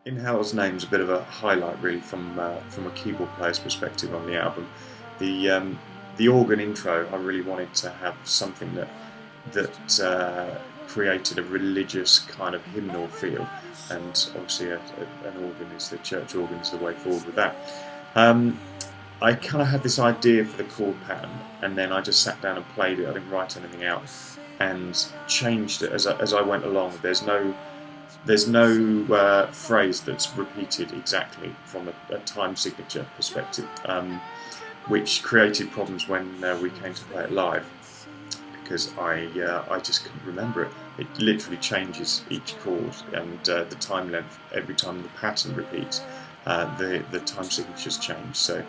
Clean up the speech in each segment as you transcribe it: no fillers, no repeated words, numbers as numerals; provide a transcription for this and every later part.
In Hell's Name's a bit of a highlight, really, from a keyboard player's perspective on the album. The the organ intro, I really wanted to have something that created a religious kind of hymnal feel, and obviously an organ is the church organ is the way forward with that. Um, I kind of had this idea for the chord pattern, and then I just sat down and played it. I didn't write anything out, and changed it as I went along. There's no phrase that's repeated exactly from a time signature perspective, which created problems when we came to play it live because I just couldn't remember it. It literally changes each chord and the time length every time the pattern repeats. The time signatures change. So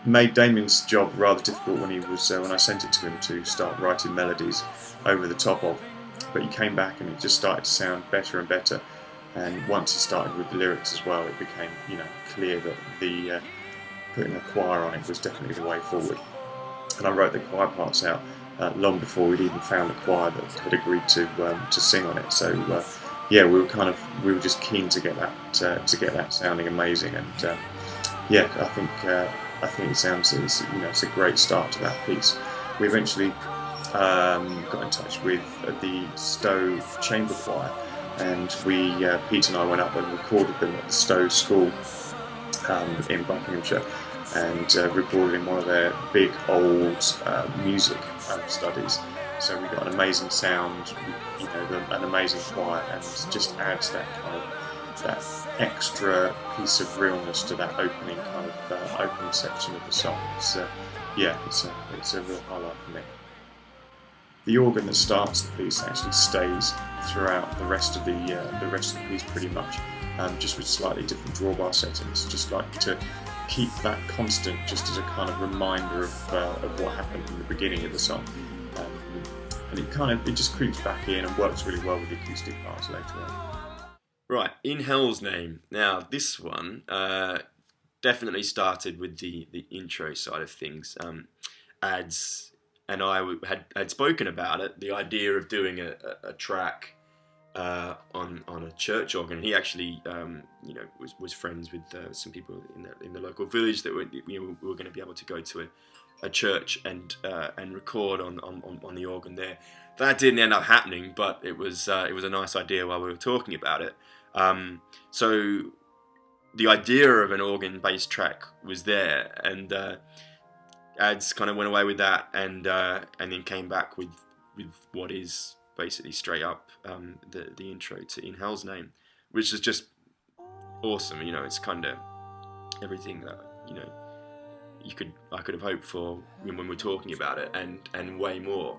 made Damien's job rather difficult when I sent it to him to start writing melodies over the top of. But he came back and it just started to sound better and better. And once he started with the lyrics as well, it became clear that the putting a choir on it was definitely the way forward. And I wrote the choir parts out long before we'd even found a choir that had agreed to sing on it. So yeah, we were just keen to get that sounding amazing. And yeah, I think it's a great start to that piece. We eventually got in touch with the Stowe Chamber Choir, and Pete and I went up and recorded them at the Stowe School in Buckinghamshire, and recorded in one of their big old music studies. So we got an amazing sound, an amazing choir, and just adds that kind of that extra piece of realness to that opening opening section of the song. It's a real highlight for me. The organ that starts the piece actually stays throughout the rest of the piece pretty much, just with slightly different drawbar settings. Just like to keep that constant, just as a kind of reminder of what happened in the beginning of the song, and it just creeps back in and works really well with the acoustic parts later on. Right, In Hell's Name. Now, this one definitely started with the intro side of things. Ads and I had spoken about it, the idea of doing a track on a church organ. He actually, was friends with some people in the local village that we were going to be able to go to a church and record on the organ there. That didn't end up happening, but it was a nice idea while we were talking about it. So the idea of an organ-based track was there, and Ads kind of went away with that, and then came back with what is basically straight up the intro to In Hell's Name, which is just awesome. It's kind of everything that I could have hoped for when we're talking about it, and way more.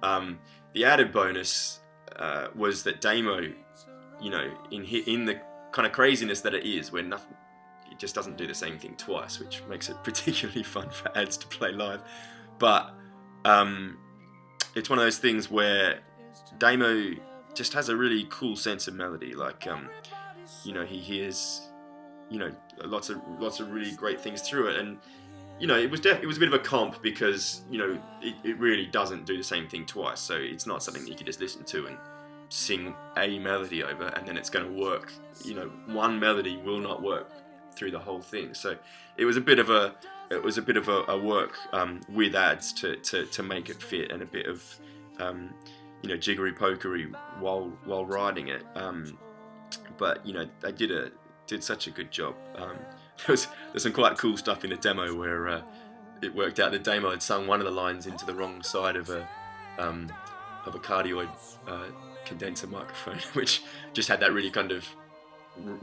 The added bonus was that Damo, in the kind of craziness that it is, where nothing. It just doesn't do the same thing twice, which makes it particularly fun for Ads to play live. But it's one of those things where Damo just has a really cool sense of melody. Like, he hears, lots of really great things through it, and it was a bit of a comp because it really doesn't do the same thing twice. So it's not something that you can just listen to and sing a melody over, and then it's going to work. One melody will not work through the whole thing. So it was a bit of a work with Ads to make it fit, and a bit of jiggery pokery while writing it. But they did such a good job. There's some quite cool stuff in the demo where it worked out that Damo had sung one of the lines into the wrong side of a cardioid condenser microphone, which just had that really kind of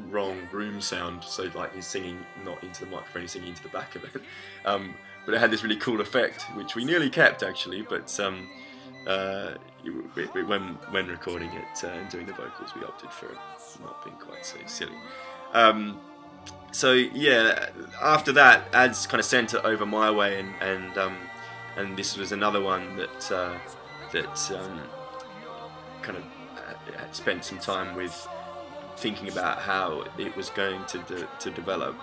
wrong room sound, so like he's singing not into the microphone, he's singing into the back of it. But it had this really cool effect, which we nearly kept actually, but when recording it and doing the vocals, we opted for it not being quite so silly. So yeah, after that, Ads kind of sent it over my way, and this was another one that kind of spent some time with, thinking about how it was going to develop,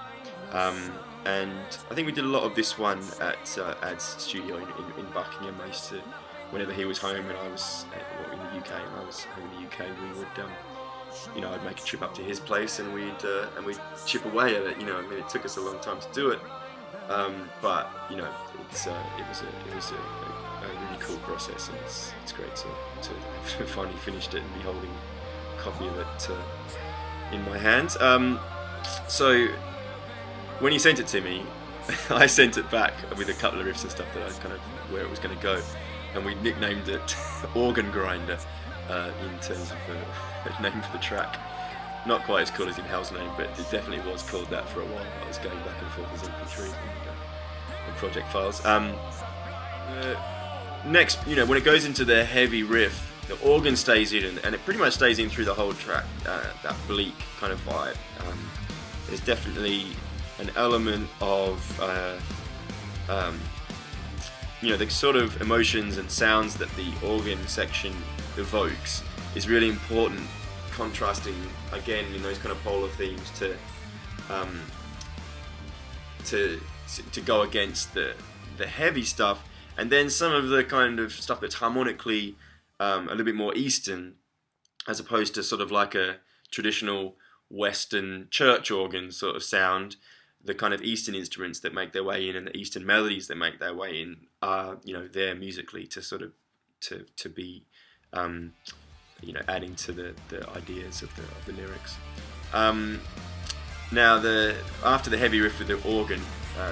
and I think we did a lot of this one at Ad's studio in Buckingham. I used to, whenever he was home and I was in the UK and I was home in the UK, we would I'd make a trip up to his place and we'd chip away at it. It took us a long time to do it, but it was a really cool process, and it's great to have finally finished it and be holding a copy of it in my hands. So when he sent it to me, I sent it back with a couple of riffs and stuff that I kind of where it was going to go, and we nicknamed it Organ Grinder in terms of the name for the track. Not quite as cool as in Hell's Name, but it definitely was called that for a while. I was going back and forth as MP3 and project files. Next, when it goes into the heavy riff, the organ stays in, and it pretty much stays in through the whole track. That bleak kind of vibe. There's definitely an element of the sort of emotions and sounds that the organ section evokes is really important, contrasting again in those kind of polar themes to go against the heavy stuff, and then some of the kind of stuff that's harmonically a little bit more Eastern, as opposed to sort of like a traditional Western church organ sort of sound. The kind of Eastern instruments that make their way in and the Eastern melodies that make their way in are, there musically to sort of to be, adding to the ideas of the lyrics. Now, after the heavy riff with the organ,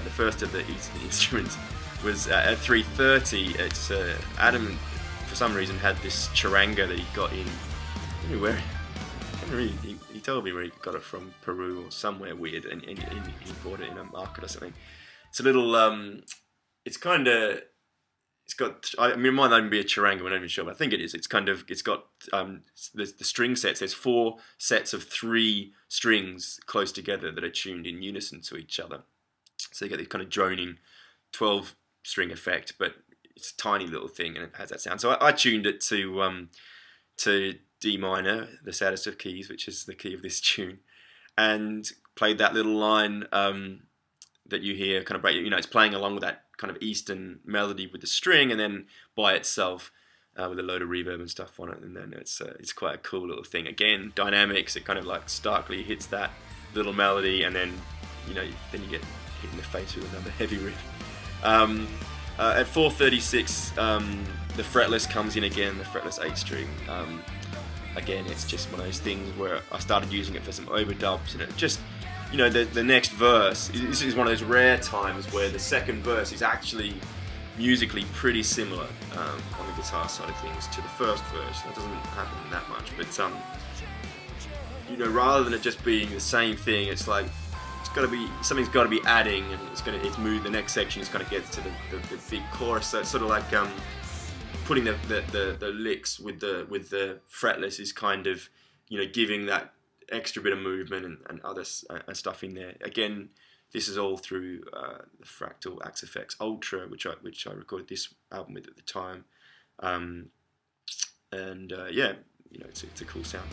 the first of the Eastern instruments was at 3:30. It's Adam, for some reason, had this charanga that he got in. I don't know where. He told me where he got it from, Peru or somewhere weird, and he bought it in a market or something. It's a little, it's got, it might not even be a charanga, we're not even sure, but I think it is. It's got the string sets. There's 4 sets of 3 strings close together that are tuned in unison to each other. So you get this kind of droning 12-string effect, but it's a tiny little thing and it has that sound. So I tuned it to D minor, the saddest of keys, which is the key of this tune, and played that little line that you hear kind of break. It's playing along with that kind of Eastern melody with the string, and then by itself with a load of reverb and stuff on it, and then it's quite a cool little thing. Again, dynamics. It kind of like starkly hits that little melody, and then then you get hit in the face with another heavy riff. At 4:36, the fretless comes in again, the fretless 8-string. Again, it's just one of those things where I started using it for some overdubs, and it just, the next verse, this is one of those rare times where the second verse is actually musically pretty similar on the guitar side of things to the first verse. That doesn't happen that much, but rather than it just being the same thing, it's like something's got to be adding, and it's moved. The next section is going to get to the big chorus. So it's sort of like putting the licks with the fretless is kind of giving that extra bit of movement and other stuff in there. Again, this is all through the Fractal Axe Effects Ultra, which I recorded this album with at the time, it's a cool sound.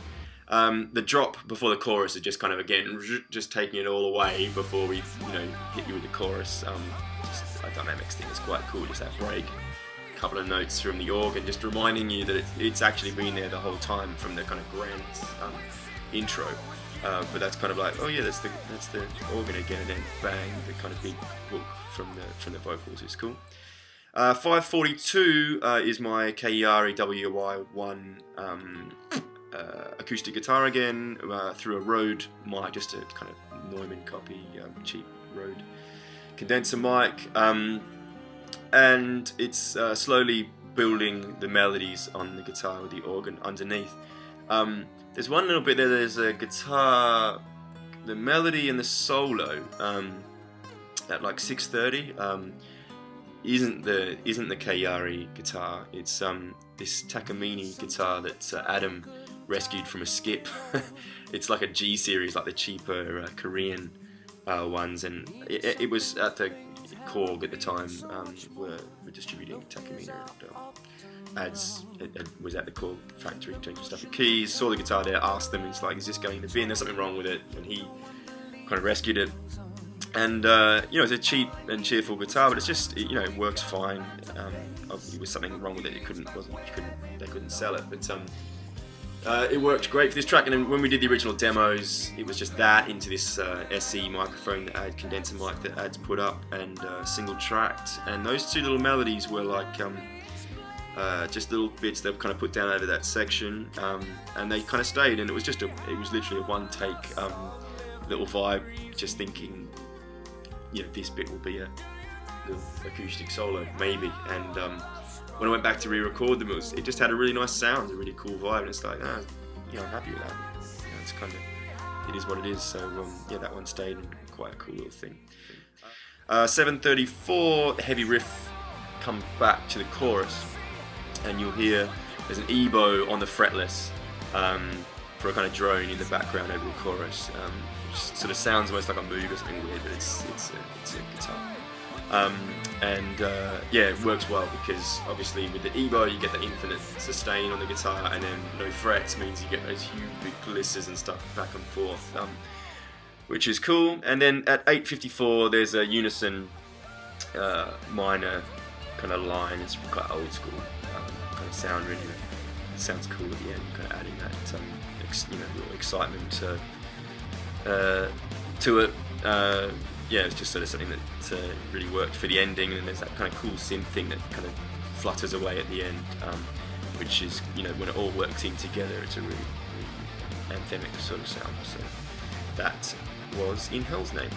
The drop before the chorus is just kind of, again, just taking it all away before we hit you with the chorus. Just a dynamics thing is quite cool, just that break. A couple of notes from the organ, just reminding you that it's actually been there the whole time from the kind of grand intro. But that's kind of like, oh yeah, that's the organ again, and then bang, the kind of big hook from the vocals is cool. 542 is my Kayari WY1 acoustic guitar again, through a Rode mic, just a kind of Neumann copy, cheap Rode condenser mic, and it's slowly building the melodies on the guitar with the organ underneath. There's one little bit there, there's a guitar, the melody and the solo at like 6:30 isn't the Kayari guitar. It's this Takamine guitar that Adam rescued from a skip. It's like a G series, like the cheaper Korean ones, and it was at the Korg at the time. Were distributing Takamine, and Ads was at the Korg factory changing stuff with keys. Saw the guitar there, asked them, it's like, is this going in the bin? There's something wrong with it, and he kind of rescued it. And it's a cheap and cheerful guitar, but it's just it works fine. There was something wrong with it. They couldn't sell it, but It worked great for this track, and then when we did the original demos, it was just that into this SE microphone that had condenser mic that Ad's put up, and single tracked, and those two little melodies were like just little bits that were kind of put down over that section, and they kind of stayed, and it was literally a one take little vibe, just thinking, you know, this bit will be a little acoustic solo maybe, and when I went back to re-record them, it just had a really nice sound, a really cool vibe, and it's like, I'm happy with that. You know, it's kind of, it is what it is. So yeah, that one stayed, and quite a cool little thing. 734, heavy riff comes back to the chorus, and you'll hear there's an EBO on the fretless for a kind of drone in the background over the chorus, which sort of sounds almost like a Moog or something weird, but it's a guitar. Yeah, it works well because obviously with the EBO you get the infinite sustain on the guitar, and then no frets means you get those huge big glissers and stuff back and forth, which is cool. And then at 8:54 there's a unison minor kind of line. It's quite old school kind of sound, really. It sounds cool at the end, kind of adding that little excitement to it. Yeah, it's just sort of something that really worked for the ending, and there's that kind of cool synth thing that kind of flutters away at the end, which is, you know, when it all works in together, it's a really, really anthemic sort of sound. So that was In Hell's Name.